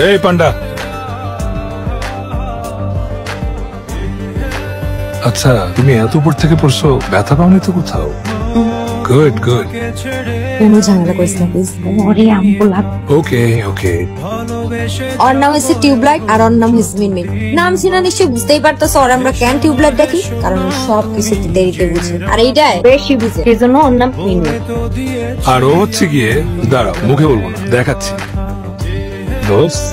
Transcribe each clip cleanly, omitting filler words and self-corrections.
এই পান্ডা, আচ্ছা তুমি এত উপর থেকে পড়ছো, ব্যথা পাওনি তো কোথাও? Good good. কোনো ঝামেলা করিস না প্লিজ। ওরে আমবো লাগ। ওকে ওকে। ওর নাম হচ্ছে টিউবলাইট আর ওর নাম হচ্ছে মিনমিন। নাম শুনে নিশ্চয়ই বুঝতেই পারতেছ ওর আমরা কেন টিউবলাইট ডাকি, কারণ সব কিছুতে দেরিতে বুঝি আর এইটাই বেশি বুঝে, সেই জন্য ওর নাম মিনমিন। আর ও হচ্ছে গিয়ে, দাঁড়াও মুখে বলবো না, দেখাচ্ছি। দোস্ত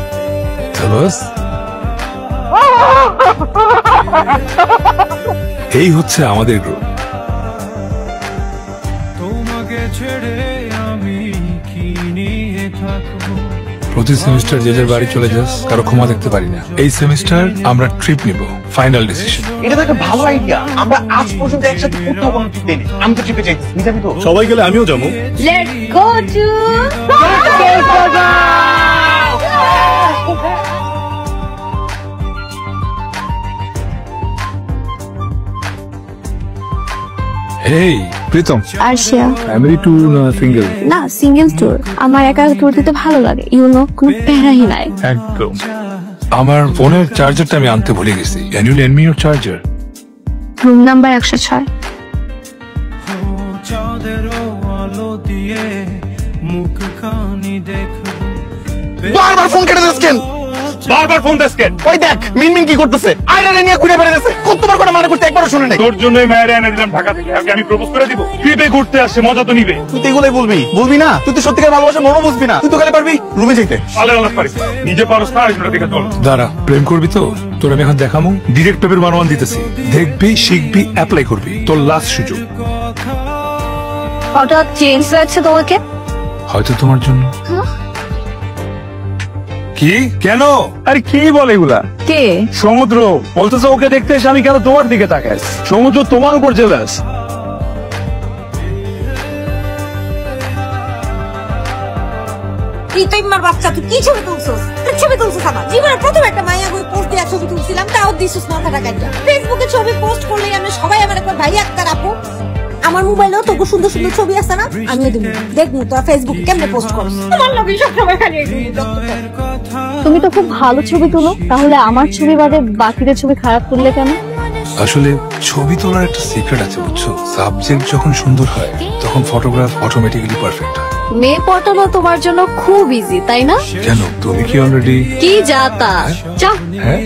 দোস্ত, এই হচ্ছে আমাদের গ্রুপ। প্রতি সেমিস্টার যে যার বাড়ি চলে যাস, কারো ক্ষমা দেখতে পারি না। এই সেমিস্টার আমরা ট্রিপ নিব, ফাইনাল ডিসিশন। এটা তো একটা ভালো আইডিয়া। আমরা আজ পর্যন্ত একসাথে কোথাও কোনো ট্রিপ দেইনি। আমি তো ট্রিপে যাইতেছি, তুমি যাবি তো? সবাই গেলে আমিও যাবো। Let's go to hey Pritam, Arshia, family tour না সিঙ্গেল? না সিঙ্গেল ট্যুর। আমার একা ট্যুর দিতে ভালো লাগে, ইউনো, কোনো প্যারাই নাই। একদম। আমার ফোনের চার্জারটা আমি আনতে ভুলে গেছি। Can you lend me your charger? Room number 106। বারবার ফোন কেটে দিস কেন? বারবার ফোন দিস কেন? ওই দেখ মিনমিন কি করতেছে, আয়নারে নিয়ে ঘুরে বেড়াতেছে। কতবার করে মানা করতে, একবারও শুনে নাই। তোর জন্যই মায়ের এনে দিলাম ঢাকা থেকে। আগে আমি প্রপোজ করে দিব। ট্রিপে ঘুরতে আসছে, মজা তো নিবে। তুই তো এগুলোই বলবি, বলবি না? তুই তো সত্যিকার ভালোবাসা মনও বুঝবি না। তুই তো খালি পারবি রুমে যেতে। আলে আলাপ পারিস, নিজে পারস না, আরেকজনের দিকে চল। দাঁড়া, প্রেম করবি তো? তোর আমি এখন দেখামো। ডিরেক্ট পেপের মানওয়ান দিতেছি, দেখবি, শিখবি, অ্যাপ্লাই করবি। তোর লাস্ট সুযোগ। হঠাৎ চেঞ্জ হয়েছে তোমাকে? হয়তো তোমার জন্য। কি? কেন? আরে কি বলে এগুলা? কে? সমুদ্র বলতেছে ওকে দেখতে এসে আমি কেন তোমার দিকে তাকাই? সমুদ্র তোমার উপর জেলাস। তুই বাচ্চা, তুই কি ছবি তুলছিস? তুই ছবি তুলছিস আমার জীবনে প্রথম একটা মাইয়া করে পোস্ট দেওয়া ছবি তুলছিলাম, তাও দিছিস মাথাটা কাটা। ফেসবুকে ছবি পোস্ট করলেই আমরা সবাই আমার একবার ভাই আক্তার আপু। আমার মোবাইলেও তো সুন্দর সুন্দর ছবি আছে না, আমিও দেবো, দেখবো তোরা ফেসবুকে কেমনে পোস্ট করিস। তোমার লোক সব সময় খালি তুমি তো খুব ভালো ছবি তুলো, তাহলে আমার ছবি বাদে বাকিদের ছবি খারাপ তুললে কেন? আসলে ছবি তোলার একটা সিক্রেট আছে বুঝছো। সাবজেক্ট যখন সুন্দর হয় তখন ফটোগ্রাফ অটোমেটিক্যালি পারফেক্ট হয়। মেয়ে পটানো তোমার জন্য খুব ইজি, তাই না? কেন, তুমি কি অলরেডি? কি যা তা, যা। হ্যাঁ